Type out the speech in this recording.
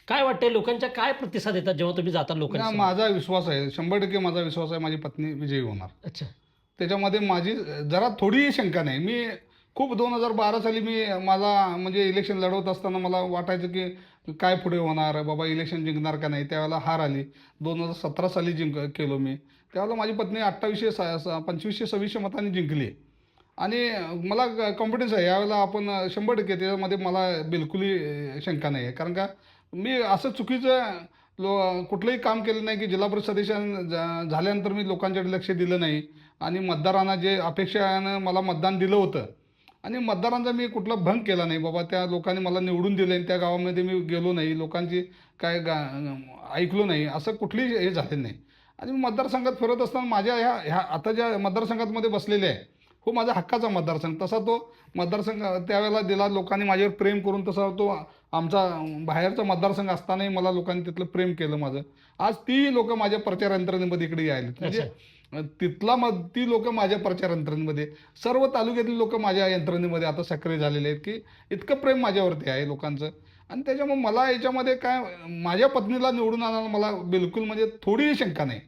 काय वाटतंय लोकांच्या काय प्रतिसाद येतात जेव्हा तुम्ही जाता लोकांसमोर? माझा विश्वास आहे, 100% माझा विश्वास आहे, माझी पत्नी विजयी होणार. अच्छा. त्याच्यामध्ये माझी जरा थोडीही शंका नाही. मी खूप 2012 साली मला म्हणजे इलेक्शन लढवत असताना मला वाटायचं की काय पुढे होणार बाबा, इलेक्शन जिंकणार का नाही. त्यावेळेला हार आली. 2017 साली केलो मी. त्यावेळेला माझी पत्नी 2500-2600 मतांनी जिंकली. आणि मला कॉन्फिडन्स आहे यावेळेला आपण 100% त्याच्यामध्ये मला बिलकुलही शंका नाही आहे. कारण का मी असं चुकीचं कुठलंही काम केलं नाही की जिल्हा परिषद सदस्य झाल्यानंतर मी लोकांच्याकडे लक्ष दिलं नाही आणि मतदारांना जे अपेक्षानं मला मतदान दिलं होतं आणि मतदारांचा मी कुठला भंग केला नाही. बाबा त्या लोकांनी मला निवडून दिलं आणि त्या गावामध्ये मी गेलो नाही, लोकांची काय ऐकलो नाही, असं कुठलीही हे झालेलं नाही. आणि मी मतदारसंघात फिरत असताना माझ्या ह्या ह्या आता ज्या मतदारसंघामध्ये बसलेले आहे, हो माझा हक्काचा मतदारसंघ. तसा तो मतदारसंघ त्यावेळेला दिला लोकांनी माझ्यावर प्रेम करून. तसा तो आमचा बाहेरचा मतदारसंघ असतानाही मला लोकांनी तिथलं प्रेम केलं माझं. आज ती लोकं माझ्या प्रचार यंत्रणेमध्ये इकडे यायलेत. म्हणजे अच्छा. ती लोकं माझ्या प्रचार यंत्रणेमध्ये, सर्व तालुक्यातली लोकं माझ्या यंत्रणेमध्ये आता सक्रिय झालेले आहेत की इतकं प्रेम माझ्यावरती आहे लोकांचं. आणि त्याच्यामुळे मला याच्यामध्ये काय माझ्या पत्नीला निवडून आणायला मला बिलकुल म्हणजे थोडीही शंका नाही.